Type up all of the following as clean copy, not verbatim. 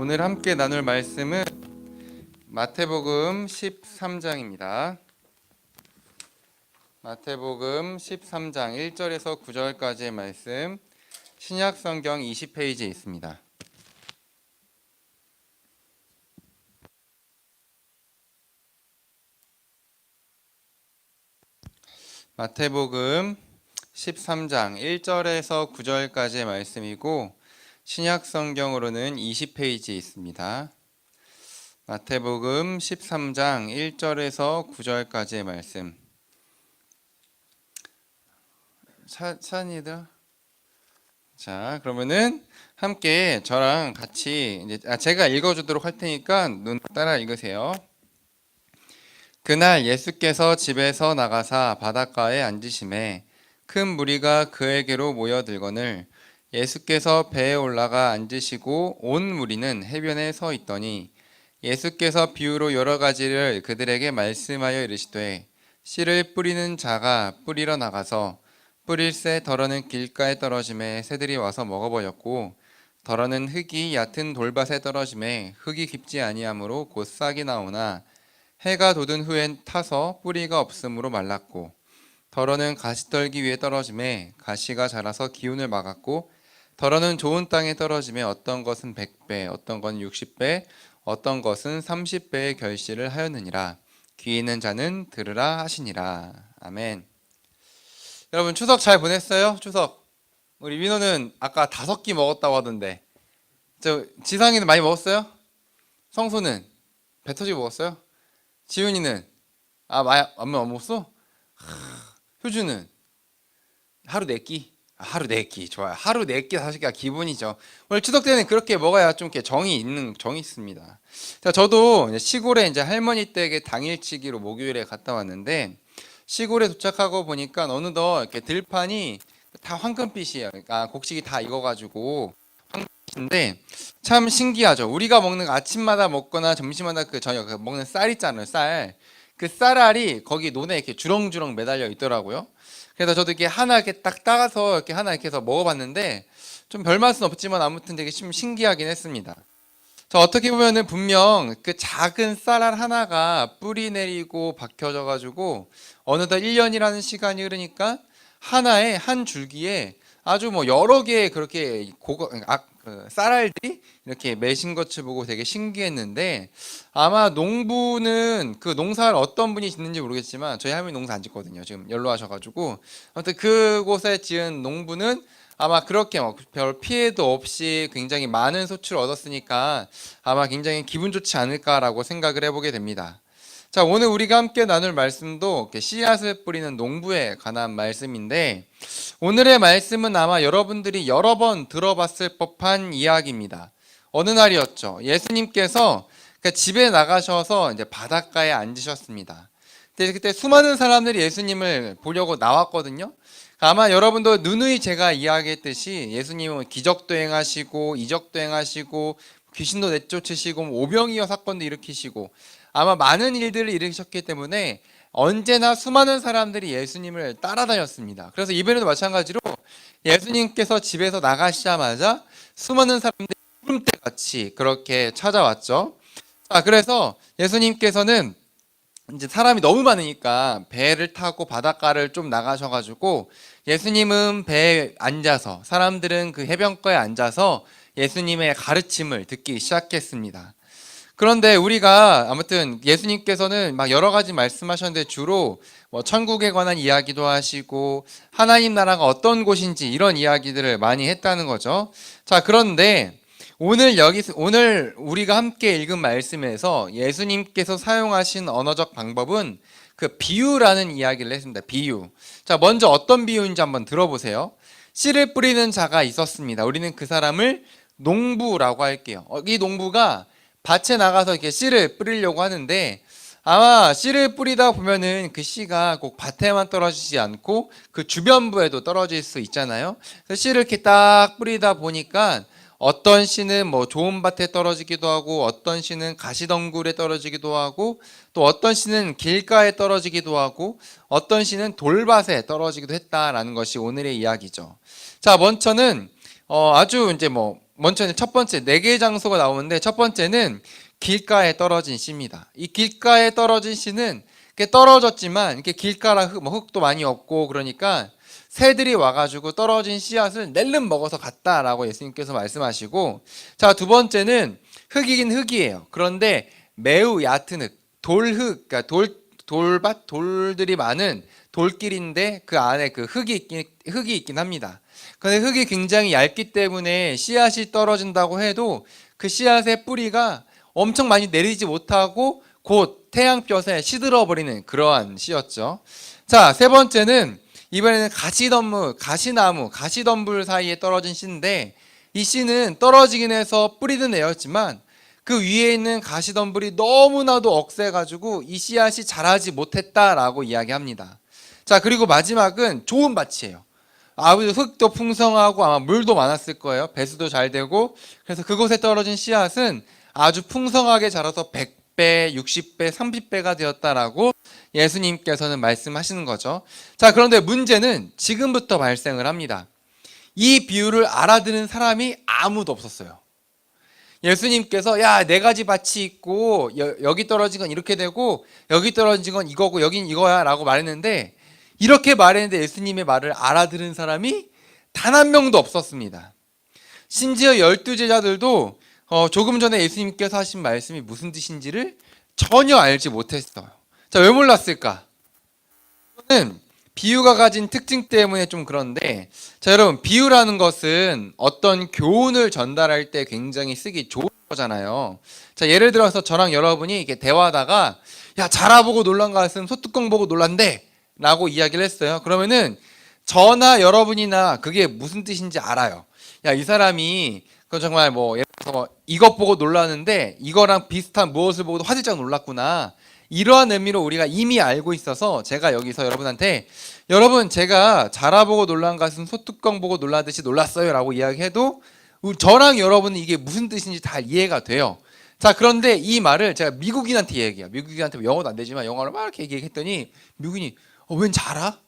오늘 함께 나눌 말씀은 마태복음 13장입니다. 마태복음 13장 1절에서 9절까지의 말씀, 신약성경 20페이지에 있습니다. 마태복음 13장 1절에서 9절까지의 말씀이고 신약성경으로는 20페이지에 있습니다. 마태복음 13장 1절에서 9절까지의 말씀. 찬이들. 자, 그러면은 함께 저랑 같이 제가 읽어주도록 할 테니까 눈 따라 읽으세요. 그날 예수께서 집에서 나가사 바닷가에 앉으심에 큰 무리가 그에게로 모여들거늘 예수께서 배에 올라가 앉으시고 온 무리는 해변에 서 있더니 예수께서 비유로 여러 가지를 그들에게 말씀하여 이르시되 씨를 뿌리는 자가 뿌리러 나가서 뿌릴새 덜어는 길가에 떨어짐에 새들이 와서 먹어버렸고 덜어는 흙이 얕은 돌밭에 떨어짐에 흙이 깊지 아니하므로 곧 싹이 나오나 해가 돋은 후엔 타서 뿌리가 없으므로 말랐고 덜어는 가시떨기 위에 떨어짐에 가시가 자라서 기운을 막았고 덜어는 좋은 땅에 떨어짐에 어떤 것은 100배, 어떤 건 60배, 어떤 것은 30배의 결실을 하였느니라. 귀 있는 자는 들으라 하시니라. 아멘. 여러분 추석 잘 보냈어요? 추석. 우리 민호는 아까 5끼 먹었다고 하던데. 지상이는 많이 먹었어요? 성수는 배 터지고 먹었어요? 지훈이는 많이 안 먹었어? 효주는 하루 4끼? 하루 4끼 좋아요. 하루 4끼 5끼가 기본이죠. 원래 추석 때는 그렇게 먹어야 좀 이렇게 정이 있습니다. 자, 저도 시골에 이제 할머니 댁에 당일치기로 목요일에 갔다 왔는데 시골에 도착하고 보니까 어느덧 이렇게 들판이 다 황금빛이에요. 그러니까 곡식이 다 익어가지고 황금빛인데 참 신기하죠. 우리가 먹는 아침마다 먹거나 점심마다 그 저녁 먹는 쌀 있잖아요. 쌀. 그 쌀알이 거기 논에 이렇게 주렁주렁 매달려 있더라고요. 그래서 저도 이렇게 하나 이렇게 딱 따가서 이렇게 하나 이렇게 해서 먹어봤는데 좀 별 맛은 없지만 아무튼 되게 신기하긴 했습니다. 자, 어떻게 보면은 분명 그 작은 쌀알 하나가 뿌리 내리고 박혀져 가지고 어느덧 1년이라는 시간이 흐르니까 하나의 한 줄기에 아주 여러 개의 그렇게 쌀알들이 이렇게 매신 것을 보고 되게 신기했는데 아마 농부는 그 농사를 어떤 분이 짓는지 모르겠지만 저희 할머니 농사 안 짓거든요. 지금 연로하셔가지고 아무튼 그곳에 지은 농부는 아마 그렇게 별 피해도 없이 굉장히 많은 소출을 얻었으니까 아마 굉장히 기분 좋지 않을까라고 생각을 해보게 됩니다. 자, 오늘 우리가 함께 나눌 말씀도 씨앗을 뿌리는 농부에 관한 말씀인데 오늘의 말씀은 아마 여러분들이 여러 번 들어봤을 법한 이야기입니다. 어느 날이었죠. 예수님께서 집에 나가셔서 이제 바닷가에 앉으셨습니다. 그때 수많은 사람들이 예수님을 보려고 나왔거든요. 아마 여러분도 누누이 제가 이야기했듯이 예수님은 기적도 행하시고 이적도 행하시고 귀신도 내쫓으시고 오병이어 사건도 일으키시고 아마 많은 일들을 일으키셨기 때문에 언제나 수많은 사람들이 예수님을 따라다녔습니다. 그래서 이번에도 마찬가지로 예수님께서 집에서 나가시자마자 수많은 사람들이 구름대같이 그렇게 찾아왔죠. 자, 그래서 예수님께서는 이제 사람이 너무 많으니까 배를 타고 바닷가를 좀 나가셔가지고 예수님은 배에 앉아서 사람들은 그 해변가에 앉아서 예수님의 가르침을 듣기 시작했습니다. 그런데 우리가 아무튼 예수님께서는 막 여러 가지 말씀하셨는데 주로 천국에 관한 이야기도 하시고 하나님 나라가 어떤 곳인지 이런 이야기들을 많이 했다는 거죠. 자, 그런데 오늘 우리가 함께 읽은 말씀에서 예수님께서 사용하신 언어적 방법은 그 비유라는 이야기를 했습니다. 비유. 자, 먼저 어떤 비유인지 한번 들어보세요. 씨를 뿌리는 자가 있었습니다. 우리는 그 사람을 농부라고 할게요. 이 농부가 밭에 나가서 이렇게 씨를 뿌리려고 하는데 아마 씨를 뿌리다 보면은 그 씨가 꼭 밭에만 떨어지지 않고 그 주변부에도 떨어질 수 있잖아요. 그래서 씨를 이렇게 딱 뿌리다 보니까 어떤 씨는 좋은 밭에 떨어지기도 하고 어떤 씨는 가시덩굴에 떨어지기도 하고 또 어떤 씨는 길가에 떨어지기도 하고 어떤 씨는 돌밭에 떨어지기도 했다라는 것이 오늘의 이야기죠. 자, 먼저는 아주 이제 먼저 첫 번째 네 개의 장소가 나오는데 첫 번째는 길가에 떨어진 씨입니다. 이 길가에 떨어진 씨는 이렇게 떨어졌지만 이렇게 길가라 흙도 많이 없고 그러니까 새들이 와가지고 떨어진 씨앗을 낼름 먹어서 갔다라고 예수님께서 말씀하시고, 자, 두 번째는 흙이긴 흙이에요. 그런데 매우 얕은 흙, 돌흙, 그러니까 돌밭, 돌들이 많은 돌길인데 그 안에 그 흙이 있긴 합니다. 근데 흙이 굉장히 얇기 때문에 씨앗이 떨어진다고 해도 그 씨앗의 뿌리가 엄청 많이 내리지 못하고 곧 태양볕에 시들어 버리는 그러한 씨였죠. 자, 세 번째는 이번에는 가시나무, 가시덤불 사이에 떨어진 씨인데, 이 씨는 떨어지긴 해서 뿌리는 애였지만 그 위에 있는 가시덤불이 너무나도 억세가지고 이 씨앗이 자라지 못했다라고 이야기합니다. 자, 그리고 마지막은 좋은 밭이에요. 흙도 풍성하고 아마 물도 많았을 거예요. 배수도 잘 되고, 그래서 그곳에 떨어진 씨앗은 아주 풍성하게 자라서 100배, 60배, 30배가 되었다라고 예수님께서는 말씀하시는 거죠. 자, 그런데 문제는 지금부터 발생을 합니다. 이 비유를 알아듣는 사람이 아무도 없었어요. 예수님께서 야, 네 가지 밭이 있고 여기 떨어진 건 이렇게 되고 여기 떨어진 건 이거고 여긴 이거야 라고 말했는데, 이렇게 말했는데 예수님의 말을 알아들은 사람이 단 한 명도 없었습니다. 심지어 12제자들도 조금 전에 예수님께서 하신 말씀이 무슨 뜻인지를 전혀 알지 못했어요. 자, 왜 몰랐을까? 이거는 비유가 가진 특징 때문에 좀 그런데, 자, 여러분, 비유라는 것은 어떤 교훈을 전달할 때 굉장히 쓰기 좋은 거잖아요. 자, 예를 들어서 저랑 여러분이 이렇게 대화하다가 야, 자라보고 놀란 것은 소뚜껑 보고 놀란대 라고 이야기를 했어요. 그러면은 저나 여러분이나 그게 무슨 뜻인지 알아요. 야, 이 사람이 그 정말 예를 들어서 이것 보고 놀랐는데 이거랑 비슷한 무엇을 보고도 화들짝 놀랐구나, 이러한 의미로 우리가 이미 알고 있어서 제가 여기서 여러분한테 여러분, 제가 자라보고 놀란 것은 소뚜껑 보고 놀라듯이 놀랐어요 라고 이야기해도 저랑 여러분은 이게 무슨 뜻인지 다 이해가 돼요. 자, 그런데 이 말을 제가 미국인한테 얘기해요. 미국인한테 영어도 안 되지만 영어로 막 이렇게 얘기했더니 미국인이 웬 자라?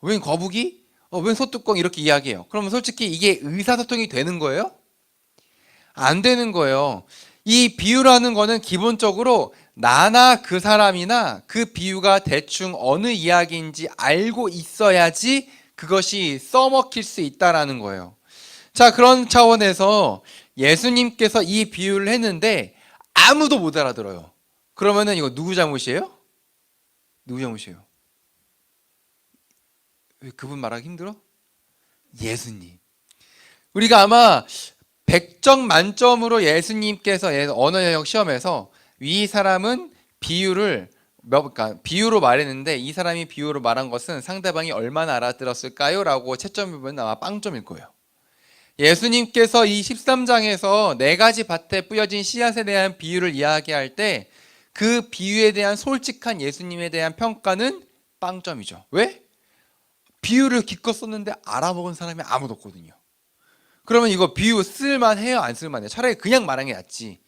웬 거북이? 웬 소뚜껑? 이렇게 이야기해요. 그러면 솔직히 이게 의사소통이 되는 거예요? 안 되는 거예요. 이 비유라는 거는 기본적으로 나나 그 사람이나 그 비유가 대충 어느 이야기인지 알고 있어야지 그것이 써먹힐 수 있다라는 거예요. 자, 그런 차원에서 예수님께서 이 비유를 했는데 아무도 못 알아들어요. 그러면은 이거 누구 잘못이에요? 누구 잘못이에요? 왜 그분 말하기 힘들어? 예수님. 우리가 아마 100점 만점으로 예수님께서 언어 영역 시험에서 이 사람은 그러니까 비유로 말했는데 이 사람이 비유로 말한 것은 상대방이 얼마나 알아들었을까요? 라고 채점해 보면 아마 빵점일 거예요. 예수님께서 이 13장에서 네 가지 밭에 뿌려진 씨앗에 대한 비유를 이야기할 때 그 비유에 대한 솔직한 예수님에 대한 평가는 빵점이죠. 왜? 비유를 기껏 썼는데 알아먹은 사람이 아무도 없거든요. 그러면 이거 비유 쓸만해요? 안 쓸만해요? 차라리 그냥 말하는 게 낫지.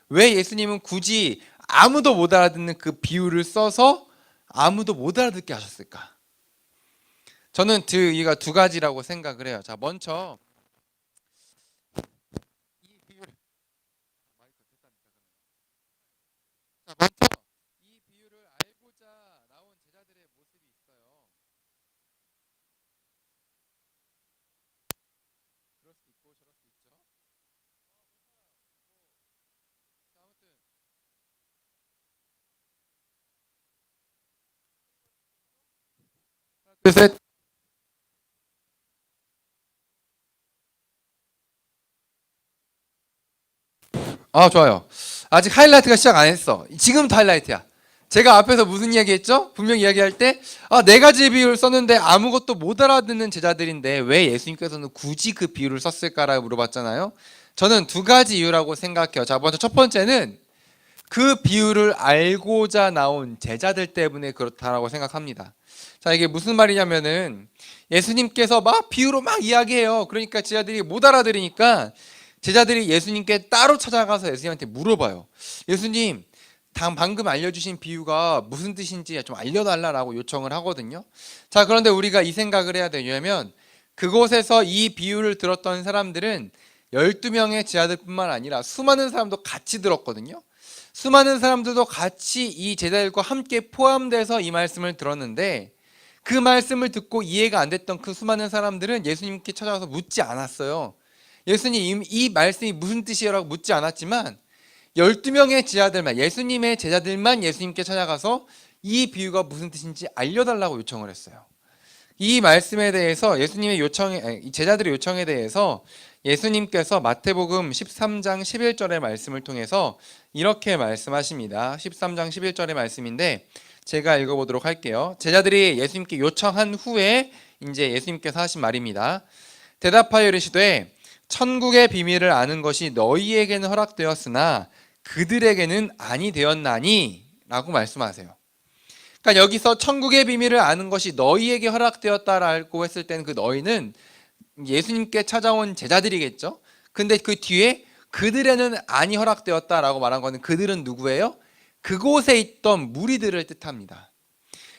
왜 예수님은 굳이 아무도 못 알아듣는 그 비유를 써서 아무도 못 알아듣게 하셨을까? 저는 이가 두 가지라고 생각을 해요. 자, 먼저 이 비유를 알고자 나온 제자들의 모습이 있어요. 그럴 수도 있고 저럴 수도 있죠. 아무튼 둘, 셋. 좋아요. 아직 하이라이트가 시작 안 했어. 지금부터 하이라이트야. 제가 앞에서 무슨 이야기 했죠? 분명 이야기할 때, 네 가지 비유를 썼는데 아무것도 못 알아듣는 제자들인데 왜 예수님께서는 굳이 그 비유를 썼을까라고 물어봤잖아요. 저는 두 가지 이유라고 생각해요. 자, 먼저 첫 번째는 그 비유를 알고자 나온 제자들 때문에 그렇다라고 생각합니다. 자, 이게 무슨 말이냐면은 예수님께서 막 비유로 막 이야기해요. 그러니까 제자들이 못 알아들으니까 제자들이 예수님께 따로 찾아가서 예수님한테 물어봐요. 예수님, 방금 알려주신 비유가 무슨 뜻인지 좀 알려달라고 요청을 하거든요. 자, 그런데 우리가 이 생각을 해야 돼요. 왜냐하면 그곳에서 이 비유를 들었던 사람들은 12명의 제자들뿐만 아니라 수많은 사람도 같이 들었거든요. 수많은 사람들도 같이 이 제자들과 함께 포함돼서 이 말씀을 들었는데, 그 말씀을 듣고 이해가 안 됐던 그 수많은 사람들은 예수님께 찾아와서 묻지 않았어요. 예수님, 이 말씀이 무슨 뜻이에요라고 묻지 않았지만 12명의 제자들만, 예수님의 제자들만 예수님께 찾아가서 이 비유가 무슨 뜻인지 알려달라고 요청을 했어요. 이 말씀에 대해서 예수님의 제자들의 요청에 대해서 예수님께서 마태복음 13장 11절의 말씀을 통해서 이렇게 말씀하십니다. 13장 11절의 말씀인데 제가 읽어보도록 할게요. 제자들이 예수님께 요청한 후에 이제 예수님께서 하신 말입니다. 대답하여 이르시되 천국의 비밀을 아는 것이 너희에게는 허락되었으나 그들에게는 아니 되었나니 라고 말씀하세요. 그러니까 여기서 천국의 비밀을 아는 것이 너희에게 허락되었다라고 했을 때는 그 너희는 예수님께 찾아온 제자들이겠죠. 근데 그 뒤에 그들에는 아니 허락되었다라고 말한 거는 그들은 누구예요? 그곳에 있던 무리들을 뜻합니다.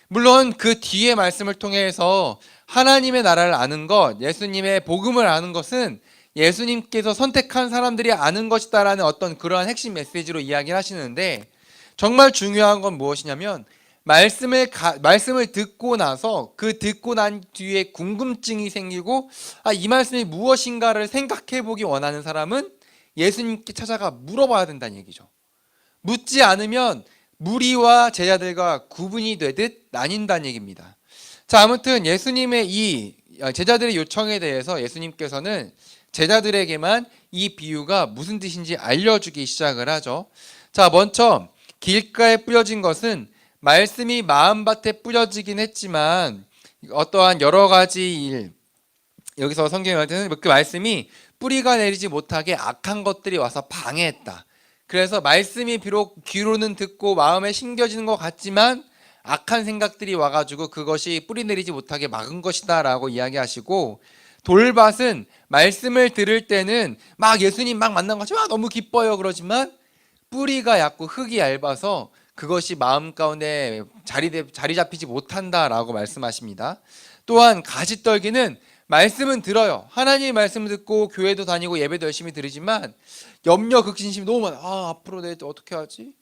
물론 그 뒤에 말씀을 통해서 하나님의 나라를 아는 것, 예수님의 복음을 아는 것은 예수님께서 선택한 사람들이 아는 것이다라는 어떤 그러한 핵심 메시지로 이야기를 하시는데, 정말 중요한 건 무엇이냐면 말씀을 듣고 나서 그 듣고 난 뒤에 궁금증이 생기고 이 말씀이 무엇인가를 생각해 보기 원하는 사람은 예수님께 찾아가 물어봐야 된다는 얘기죠. 묻지 않으면 무리와 제자들과 구분이 되듯 나뉜다는 얘기입니다. 자, 아무튼 예수님의 이 제자들의 요청에 대해서 예수님께서는 제자들에게만 이 비유가 무슨 뜻인지 알려주기 시작을 하죠. 자, 먼저 길가에 뿌려진 것은 말씀이 마음밭에 뿌려지긴 했지만 어떠한 여러 가지 일, 여기서 성경에 말하는 그 말씀이 뿌리가 내리지 못하게 악한 것들이 와서 방해했다. 그래서 말씀이 비록 귀로는 듣고 마음에 심겨지는 것 같지만 악한 생각들이 와가지고 그것이 뿌리 내리지 못하게 막은 것이다 라고 이야기하시고, 돌밭은 말씀을 들을 때는 막 예수님 막 만난 것이 너무 기뻐요 그러지만 뿌리가 얕고 흙이 얇아서 그것이 마음 가운데 자리 잡히지 못한다라고 말씀하십니다. 또한 가시떨기는 말씀은 들어요. 하나님의 말씀을 듣고 교회도 다니고 예배도 열심히 드리지만 염려 극진심이 너무 많아. 앞으로 내가 어떻게 하지?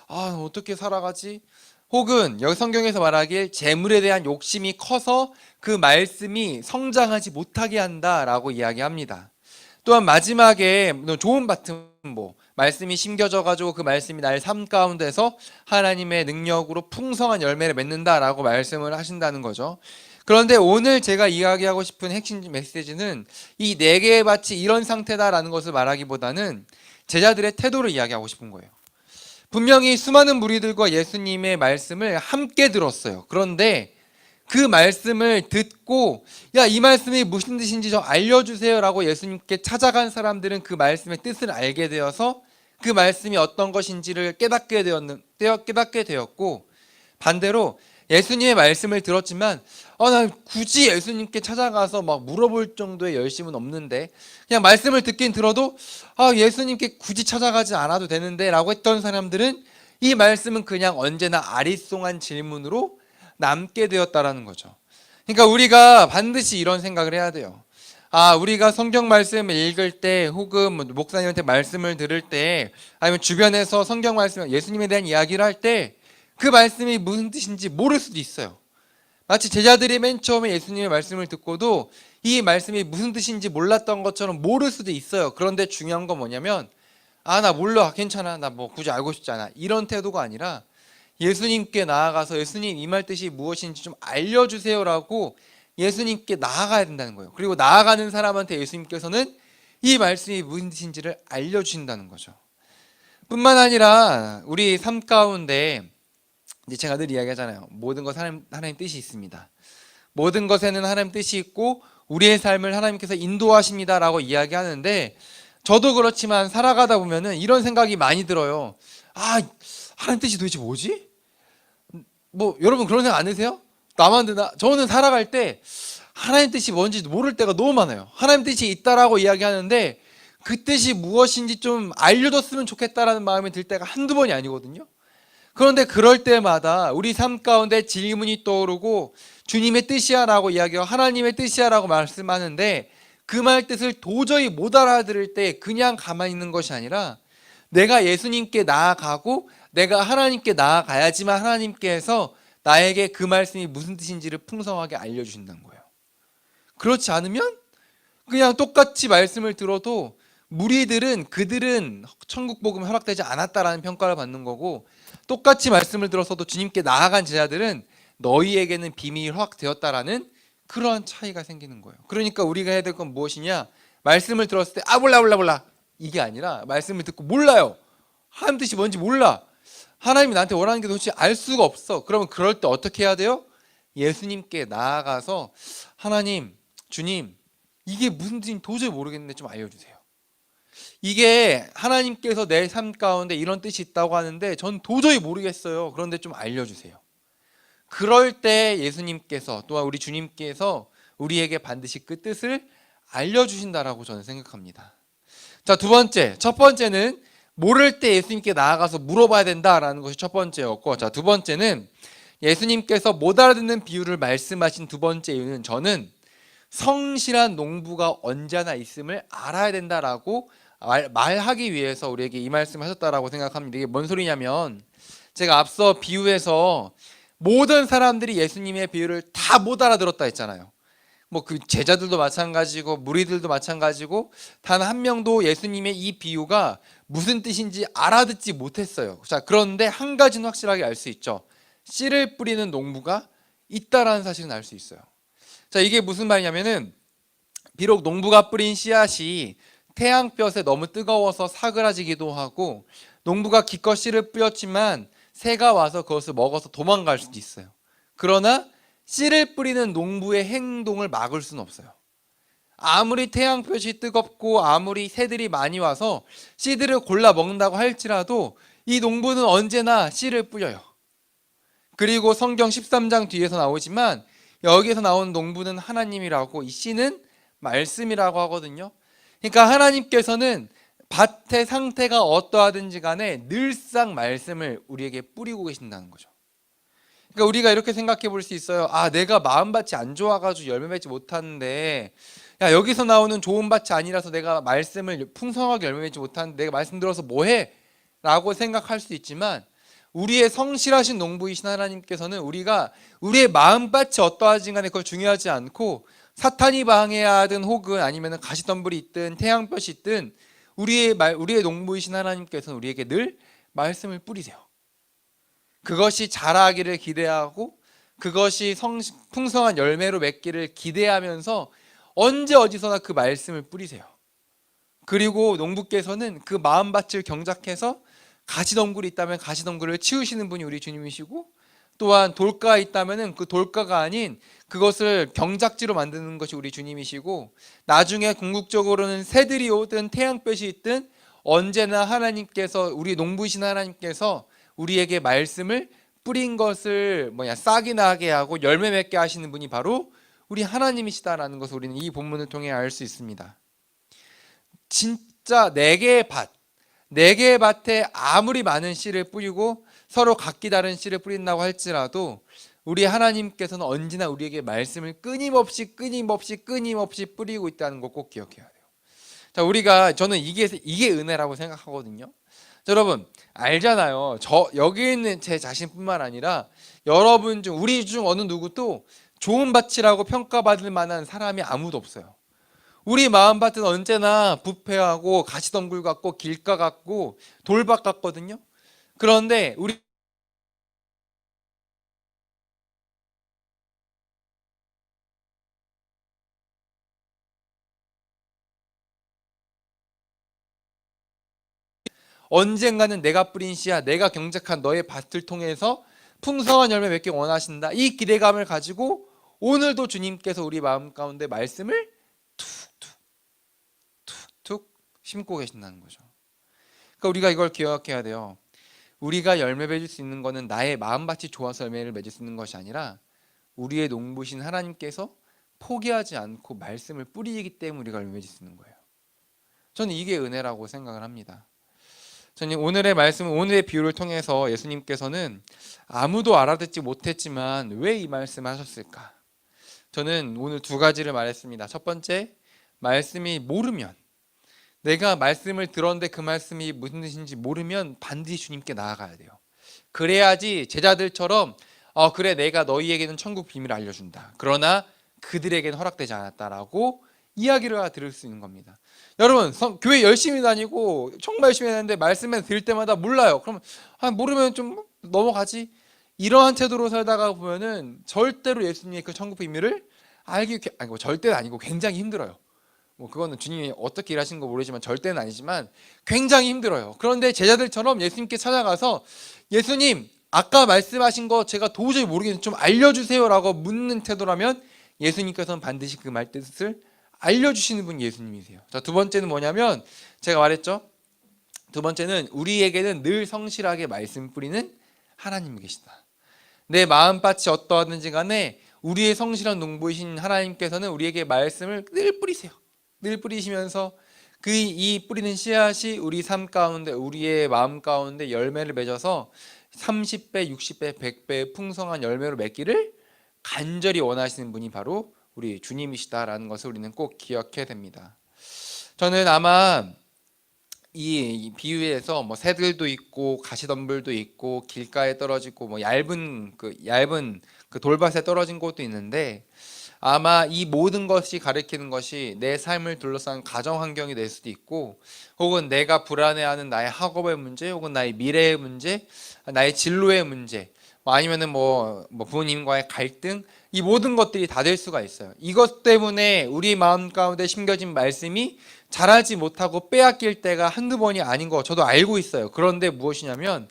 어떻게 살아가지? 혹은 여기 성경에서 말하길 재물에 대한 욕심이 커서 그 말씀이 성장하지 못하게 한다라고 이야기합니다. 또한 마지막에 좋은 밭은 말씀이 심겨져 가지고 그 말씀이 나의 삶 가운데서 하나님의 능력으로 풍성한 열매를 맺는다라고 말씀을 하신다는 거죠. 그런데 오늘 제가 이야기하고 싶은 핵심 메시지는 이 4개의 밭이 이런 상태다라는 것을 말하기보다는 제자들의 태도를 이야기하고 싶은 거예요. 분명히 수많은 무리들과 예수님의 말씀을 함께 들었어요. 그런데 그 말씀을 듣고 이 말씀이 무슨 뜻인지 좀 알려주세요 라고 예수님께 찾아간 사람들은 그 말씀의 뜻을 알게 되어서 그 말씀이 어떤 것인지를 깨닫게 되었고, 반대로 예수님의 말씀을 들었지만 난 굳이 예수님께 찾아가서 막 물어볼 정도의 열심은 없는데, 그냥 말씀을 듣긴 들어도 예수님께 굳이 찾아가지 않아도 되는데 라고 했던 사람들은 이 말씀은 그냥 언제나 아리송한 질문으로 남게 되었다라는 거죠. 그러니까 우리가 반드시 이런 생각을 해야 돼요. 우리가 성경 말씀을 읽을 때 혹은 목사님한테 말씀을 들을 때 아니면 주변에서 성경 말씀, 예수님에 대한 이야기를 할 때 그 말씀이 무슨 뜻인지 모를 수도 있어요. 마치 제자들이 맨 처음에 예수님의 말씀을 듣고도 이 말씀이 무슨 뜻인지 몰랐던 것처럼 모를 수도 있어요. 그런데 중요한 건 뭐냐면 나 몰라, 괜찮아, 나 굳이 알고 싶지 않아, 이런 태도가 아니라 예수님께 나아가서 예수님 이 말 뜻이 무엇인지 좀 알려주세요라고 예수님께 나아가야 된다는 거예요. 그리고 나아가는 사람한테 예수님께서는 이 말씀이 무슨 뜻인지를 알려주신다는 거죠. 뿐만 아니라 우리 삶 가운데 이제 제가 늘 이야기하잖아요. 모든 것 하나님 뜻이 있습니다. 모든 것에는 하나님 뜻이 있고 우리의 삶을 하나님께서 인도하십니다라고 이야기하는데, 저도 그렇지만 살아가다 보면은 이런 생각이 많이 들어요. 하나님 뜻이 도대체 뭐지? 여러분 그런 생각 안 드세요? 나만 드나? 저는 살아갈 때 하나님 뜻이 뭔지 모를 때가 너무 많아요. 하나님 뜻이 있다라고 이야기하는데 그 뜻이 무엇인지 좀 알려줬으면 좋겠다라는 마음이 들 때가 한두 번이 아니거든요. 그런데 그럴 때마다 우리 삶 가운데 질문이 떠오르고 주님의 뜻이야 라고 이야기하고 하나님의 뜻이야 라고 말씀하는데 그 말 뜻을 도저히 못 알아들을 때 그냥 가만히 있는 것이 아니라 내가 예수님께 나아가고 내가 하나님께 나아가야지만 하나님께서 나에게 그 말씀이 무슨 뜻인지를 풍성하게 알려주신다는 거예요. 그렇지 않으면 그냥 똑같이 말씀을 들어도 무리들은 그들은 천국 복음이 허락되지 않았다라는 평가를 받는 거고, 똑같이 말씀을 들어서도 주님께 나아간 제자들은 너희에게는 비밀이 허락되었다라는 그러한 차이가 생기는 거예요. 그러니까 우리가 해야 될 건 무엇이냐? 말씀을 들었을 때 몰라 이게 아니라 말씀을 듣고 몰라요. 하나님 뜻이 뭔지 몰라. 하나님이 나한테 원하는 게 도대체 알 수가 없어. 그러면 그럴 때 어떻게 해야 돼요? 예수님께 나아가서 하나님, 주님, 이게 무슨 뜻인지 도저히 모르겠는데 좀 알려주세요. 이게 하나님께서 내 삶 가운데 이런 뜻이 있다고 하는데 전 도저히 모르겠어요. 그런데 좀 알려주세요. 그럴 때 예수님께서 또한 우리 주님께서 우리에게 반드시 그 뜻을 알려주신다라고 저는 생각합니다. 자, 두 번째. 첫 번째는 모를 때 예수님께 나아가서 물어봐야 된다라는 것이 첫 번째였고, 자, 두 번째는 예수님께서 못 알아듣는 비유를 말씀하신 두 번째 이유는 저는 성실한 농부가 언제나 있음을 알아야 된다라고 말하기 위해서 우리에게 이 말씀을 하셨다라고 생각합니다. 이게 뭔 소리냐면, 제가 앞서 비유에서 모든 사람들이 예수님의 비유를 다 못 알아들었다 했잖아요. 뭐 그 제자들도 마찬가지고 무리들도 마찬가지고 단 한 명도 예수님의 이 비유가 무슨 뜻인지 알아듣지 못했어요. 자, 그런데 한 가지는 확실하게 알 수 있죠. 씨를 뿌리는 농부가 있다라는 사실은 알 수 있어요. 자, 이게 무슨 말이냐면은, 비록 농부가 뿌린 씨앗이 태양볕에 너무 뜨거워서 사그라지기도 하고 농부가 기껏 씨를 뿌렸지만 새가 와서 그것을 먹어서 도망갈 수도 있어요. 그러나 씨를 뿌리는 농부의 행동을 막을 수는 없어요. 아무리 태양볕이 뜨겁고 아무리 새들이 많이 와서 씨들을 골라 먹는다고 할지라도 이 농부는 언제나 씨를 뿌려요. 그리고 성경 13장 뒤에서 나오지만 여기에서 나오는 농부는 하나님이라고, 이 씨는 말씀이라고 하거든요. 그러니까 하나님께서는 밭의 상태가 어떠하든지 간에 늘상 말씀을 우리에게 뿌리고 계신다는 거죠. 그러니까 우리가 이렇게 생각해 볼 수 있어요. 내가 마음밭이 안 좋아가지고 열매 맺지 못하는데, 여기서 나오는 좋은 밭이 아니라서 내가 말씀을 풍성하게 열매 맺지 못하는데 내가 말씀 들어서 뭐해? 라고 생각할 수 있지만, 우리의 성실하신 농부이신 하나님께서는 우리가 우리의 마음밭이 어떠하든 간에 그걸 중요하지 않고, 사탄이 방해하든 혹은 아니면 가시덤불이 있든 태양볕이 있든 우리의 농부이신 하나님께서는 우리에게 늘 말씀을 뿌리세요. 그것이 자라기를 기대하고 그것이 풍성한 열매로 맺기를 기대하면서 언제 어디서나 그 말씀을 뿌리세요. 그리고 농부께서는 그 마음밭을 경작해서 가시덤굴이 있다면 가시덤굴을 치우시는 분이 우리 주님이시고, 또한 돌가가 있다면 그 돌가가 아닌 그것을 경작지로 만드는 것이 우리 주님이시고, 나중에 궁극적으로는 새들이 오든 태양볕이 있든 언제나 하나님께서, 우리 농부이신 하나님께서 우리에게 말씀을 뿌린 것을 싹이 나게 하고 열매 맺게 하시는 분이 바로 우리 하나님이시다라는 것을 우리는 이 본문을 통해 알 수 있습니다. 진짜 네 개의 밭에 아무리 많은 씨를 뿌리고 서로 각기 다른 씨를 뿌린다고 할지라도 우리 하나님께서는 언제나 우리에게 말씀을 끊임없이 뿌리고 있다는 거 꼭 기억해야 돼요. 자, 저는 이게 은혜라고 생각하거든요. 자, 여러분 알잖아요. 여기 있는 제 자신뿐만 아니라 여러분 중, 우리 중 어느 누구도 좋은 밭이라고 평가받을 만한 사람이 아무도 없어요. 우리 마음밭은 언제나 부패하고 가시덤굴 같고 길가 같고 돌밭 같거든요. 그런데 우리 언젠가는 내가 뿌린 씨야, 내가 경작한 너의 밭을 통해서 풍성한 열매 맺기 원하신다, 이 기대감을 가지고 오늘도 주님께서 우리 마음 가운데 말씀을 툭툭 심고 계신다는 거죠. 그러니까 우리가 이걸 기억해야 돼요. 우리가 열매 맺을 수 있는 것은 나의 마음밭이 좋아서 열매를 맺을 수 있는 것이 아니라 우리의 농부신 하나님께서 포기하지 않고 말씀을 뿌리기 때문에 우리가 열매 맺을 수 있는 거예요. 저는 이게 은혜라고 생각을 합니다. 저는 오늘의 말씀, 오늘의 비유를 통해서 예수님께서는 아무도 알아듣지 못했지만 왜 이 말씀을 하셨을까? 저는 오늘 두 가지를 말했습니다. 첫 번째, 말씀이 모르면, 내가 말씀을 들었는데 그 말씀이 무슨 뜻인지 모르면 반드시 주님께 나아가야 돼요. 그래야지 제자들처럼 그래 내가 너희에게는 천국 비밀을 알려준다. 그러나 그들에게는 허락되지 않았다라고 이야기를 들을 수 있는 겁니다. 여러분 교회 열심히 다니고 정말 열심히 하는데 말씀을 들을 때마다 몰라요. 그럼 모르면 좀 넘어가지. 이러한 태도로 살다가 보면은 절대로 예수님의 그 천국 비밀을 알기 절대는 아니고 굉장히 힘들어요. 뭐 그거는 주님이 어떻게 일하시는 거 모르지만 절대는 아니지만 굉장히 힘들어요. 그런데 제자들처럼 예수님께 찾아가서 예수님 아까 말씀하신 거 제가 도저히 모르겠는데 좀 알려주세요라고 묻는 태도라면 예수님께서는 반드시 그 말뜻을 알려주시는 분이 예수님이세요. 자, 두 번째는 뭐냐면 제가 말했죠. 두 번째는 우리에게는 늘 성실하게 말씀 뿌리는 하나님이 계시다. 내 마음밭이 어떠하든지 간에 우리의 성실한 농부이신 하나님께서는 우리에게 말씀을 늘 뿌리세요. 늘 뿌리시면서 이 뿌리는 씨앗이 우리 삶 가운데 우리의 마음 가운데 열매를 맺어서 30배, 60배, 100배 풍성한 열매로 맺기를 간절히 원하시는 분이 바로 우리 주님이시다라는 것을 우리는 꼭 기억해야 됩니다. 저는 아마 이 비유에서 뭐 새들도 있고 가시덤불도 있고 길가에 떨어지고 뭐 얇은 그 돌밭에 떨어진 곳도 있는데 아마 이 모든 것이 가리키는 것이 내 삶을 둘러싼 가정 환경이 될 수도 있고 혹은 내가 불안해하는 나의 학업의 문제 혹은 나의 미래의 문제 나의 진로의 문제 아니면은 뭐 부모님과의 갈등 이 모든 것들이 다 될 수가 있어요. 이것 때문에 우리 마음 가운데 심겨진 말씀이 자라지 못하고 빼앗길 때가 한두 번이 아닌 거 저도 알고 있어요. 그런데 무엇이냐면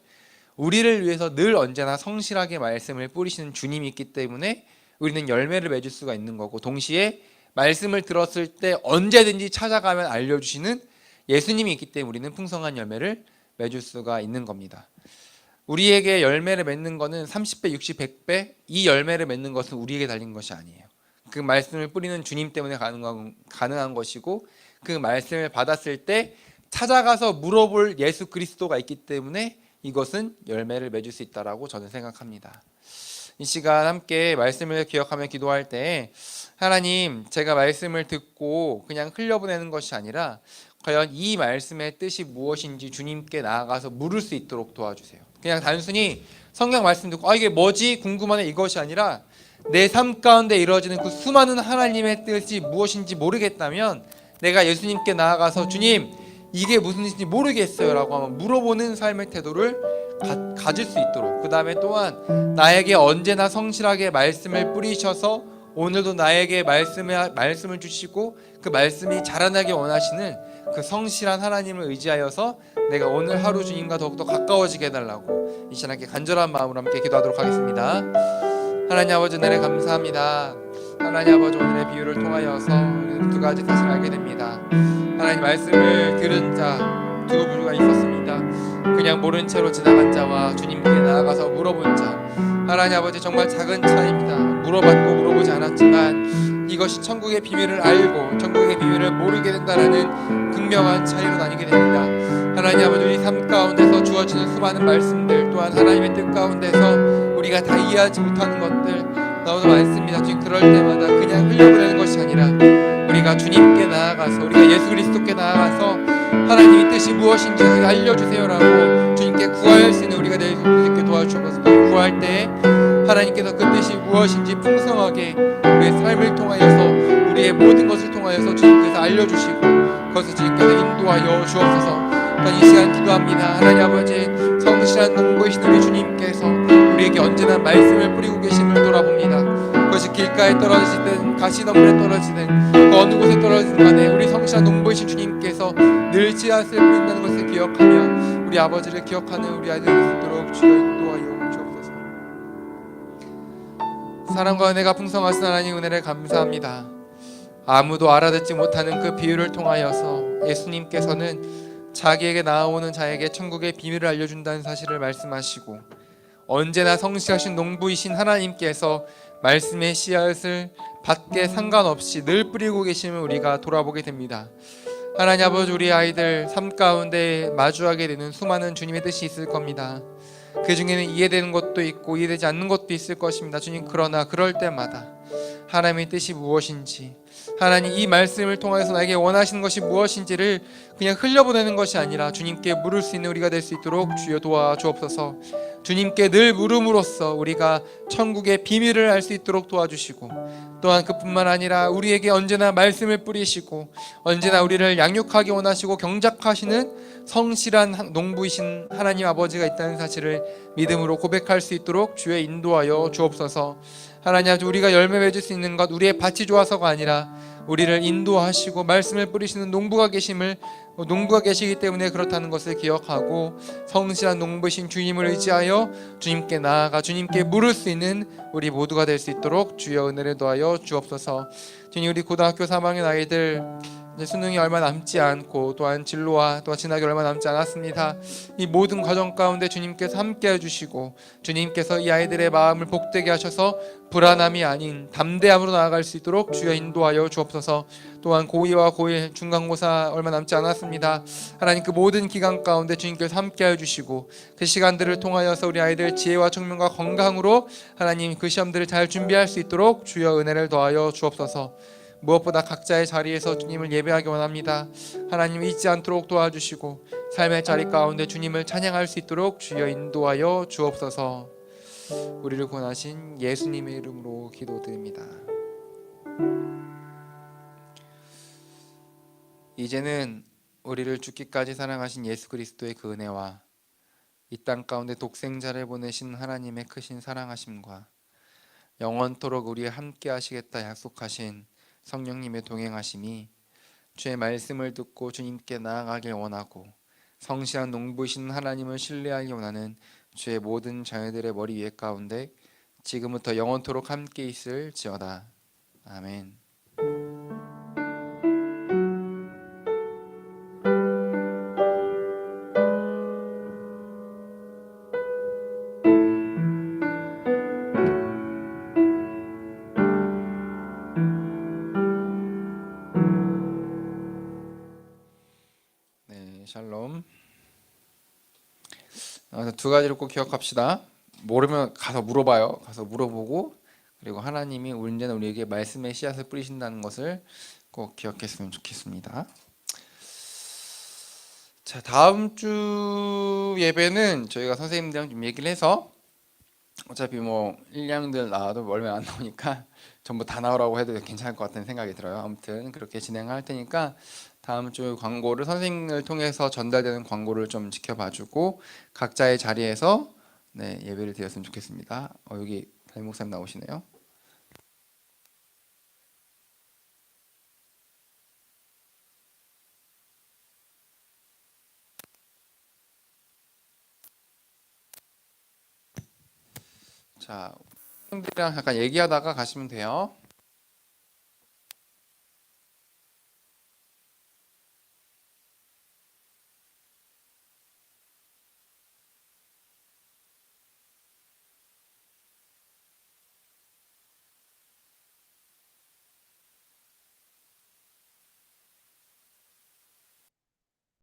우리를 위해서 늘 언제나 성실하게 말씀을 뿌리시는 주님이 있기 때문에 우리는 열매를 맺을 수가 있는 거고 동시에 말씀을 들었을 때 언제든지 찾아가면 알려주시는 예수님이 있기 때문에 우리는 풍성한 열매를 맺을 수가 있는 겁니다. 우리에게 열매를 맺는 것은 30배, 60, 100배 이 열매를 맺는 것은 우리에게 달린 것이 아니에요. 그 말씀을 뿌리는 주님 때문에 가능한 것이고 그 말씀을 받았을 때 찾아가서 물어볼 예수 그리스도가 있기 때문에 이것은 열매를 맺을 수 있다라고 저는 생각합니다. 이 시간 함께 말씀을 기억하며 기도할 때 하나님 제가 말씀을 듣고 그냥 흘려보내는 것이 아니라 과연 이 말씀의 뜻이 무엇인지 주님께 나아가서 물을 수 있도록 도와주세요. 그냥 단순히 성경 말씀 듣고 이게 뭐지 궁금하네 이것이 아니라 내 삶 가운데 이루어지는 그 수많은 하나님의 뜻이 무엇인지 모르겠다면 내가 예수님께 나아가서 주님 이게 무슨 뜻인지 모르겠어요 라고 한번 물어보는 삶의 태도를 가질 수 있도록 그 다음에 또한 나에게 언제나 성실하게 말씀을 뿌리셔서 오늘도 나에게 말씀을 주시고 그 말씀이 자라나게 원하시는 그 성실한 하나님을 의지하여서 내가 오늘 하루 주님과 더욱더 가까워지게 해달라고 이 시간 간절한 마음으로 함께 기도하도록 하겠습니다. 하나님 아버지 은혜를 감사합니다. 하나님 아버지 오늘의 비유를 통하여서 두 가지 사실을 알게 됩니다. 하나님 말씀을 들은 자 두 부류가 있었습니다. 그냥 모른 채로 지나간 자와 주님께 나아가서 물어본 자. 하나님 아버지 정말 작은 차이입니다. 물어봤고 물어보지 않았지만 이것이 천국의 비밀을 알고 천국의 비밀을 모르게 된다는 극명한 차이로 나뉘게 됩니다. 하나님 아버지 우리 삶 가운데서 주어지는 수많은 말씀들 또한 하나님의 뜻 가운데서 우리가 다 이해하지 못하는 것들 너무 많습니다. 주님 그럴 때마다 그냥 흘려보내는 것이 아니라 우리가 주님께 나아가서 우리가 예수 그리스도께 나아가서 하나님의 뜻이 무엇인지 알려주세요라고 주님께 구할 수 있는 우리가 될 수 있게 도와주셔서 구할 때 하나님께서 그 뜻이 무엇인지 풍성하게 우리의 삶을 통하여서 우리의 모든 것을 통하여서 주님께서 알려주시고 그것을 주님께서 인도하여 주옵소서. 이 시간 기도합니다. 하나님 아버지 성실한 농부이신 우리 주님께서 우리에게 언제나 말씀을 뿌리고 계심을 돌아봅니다. 그것이 길가에 떨어지든 가시덤불에 떨어지든 그 어느 곳에 떨어지든 간에 우리 성실한 농부이신 주님께서 늘 씨앗을 뿌린다는 것을 기억하며 우리 아버지를 기억하는 우리 아이들이 있도록 주여 인도하여 주옵소서. 사랑과 은혜가 풍성하신 하나님 은혜를 감사합니다. 아무도 알아듣지 못하는 그 비유를 통하여서 예수님께서는 자기에게 나아오는 자에게 천국의 비밀을 알려준다는 사실을 말씀하시고 언제나 성실하신 농부이신 하나님께서 말씀의 씨앗을 밭에 상관없이 늘 뿌리고 계심을 우리가 돌아보게 됩니다. 하나님 아버지 우리 아이들 삶 가운데 마주하게 되는 수많은 주님의 뜻이 있을 겁니다. 그 중에는 이해되는 것도 있고 이해되지 않는 것도 있을 것입니다. 주님 그러나 그럴 때마다 하나님의 뜻이 무엇인지, 하나님 이 말씀을 통해서 나에게 원하시는 것이 무엇인지를 그냥 흘려보내는 것이 아니라 주님께 물을 수 있는 우리가 될 수 있도록 주여 도와주옵소서. 주님께 늘 물음으로써 우리가 천국의 비밀을 알 수 있도록 도와주시고, 또한 그뿐만 아니라 우리에게 언제나 말씀을 뿌리시고 언제나 우리를 양육하기 원하시고 경작하시는 성실한 농부이신 하나님 아버지가 있다는 사실을 믿음으로 고백할 수 있도록 주의 인도하여 주옵소서. 하나님 아버지, 우리가 열매 맺을 수 있는 것 우리의 밭이 좋아서가 아니라 우리를 인도하시고 말씀을 뿌리시는 농부가 계시기 때문에 그렇다는 것을 기억하고 성실한 농부신 주님을 의지하여 주님께 나아가 주님께 물을 수 있는 우리 모두가 될 수 있도록 주여 은혜를 더하여 주옵소서. 주님, 우리 고등학교 3학년 아이들 이제 수능이 얼마 남지 않고 또한 진로와 또한 진학이 얼마 남지 않았습니다. 이 모든 과정 가운데 주님께서 함께 해주시고 주님께서 이 아이들의 마음을 복되게 하셔서 불안함이 아닌 담대함으로 나아갈 수 있도록 주여 인도하여 주옵소서. 또한 고2와 고1 중간고사 얼마 남지 않았습니다. 하나님, 그 모든 기간 가운데 주님께서 함께 해주시고 그 시간들을 통하여서 우리 아이들 지혜와 청명과 건강으로 하나님 그 시험들을 잘 준비할 수 있도록 주여 은혜를 더하여 주옵소서. 무엇보다 각자의 자리에서 주님을 예배하기 원합니다. 하나님 잊지 않도록 도와주시고 삶의 자리 가운데 주님을 찬양할 수 있도록 주여 인도하여 주옵소서. 우리를 구원하신 예수님의 이름으로 기도드립니다. 이제는 우리를 죽기까지 사랑하신 예수 그리스도의 그 은혜와 이 땅 가운데 독생자를 보내신 하나님의 크신 사랑하심과 영원토록 우리와 함께 하시겠다 약속하신 성령님의 동행하심이 주의 말씀을 듣고 주님께 나아가길 원하고 성실한 농부이신 하나님을 신뢰하기 원하는 주의 모든 자녀들의 머리 위에 가운데 지금부터 영원토록 함께 있을지어다. 아멘. 네, 샬롬. 두 가지를 꼭 기억합시다. 모르면 가서 물어봐요. 가서 물어보고, 그리고 하나님이 언제나 우리에게 말씀의 씨앗을 뿌리신다는 것을 꼭 기억했으면 좋겠습니다. 자, 다음 주 예배는 저희가 선생님들이랑 좀 얘기를 해서, 어차피 뭐 1, 2학년들 나와도 얼마 안 나오니까 전부 다 나오라고 해도 괜찮을 것 같다는 생각이 들어요. 아무튼 그렇게 진행할 테니까 다음 주 광고를 선생님을 통해서 전달되는 광고를 좀 지켜봐주고 각자의 자리에서 예배를 드렸으면 좋겠습니다. 여기 담임 목사님 나오시네요. 자, 선생님들이랑 잠깐 얘기하다가 가시면 돼요.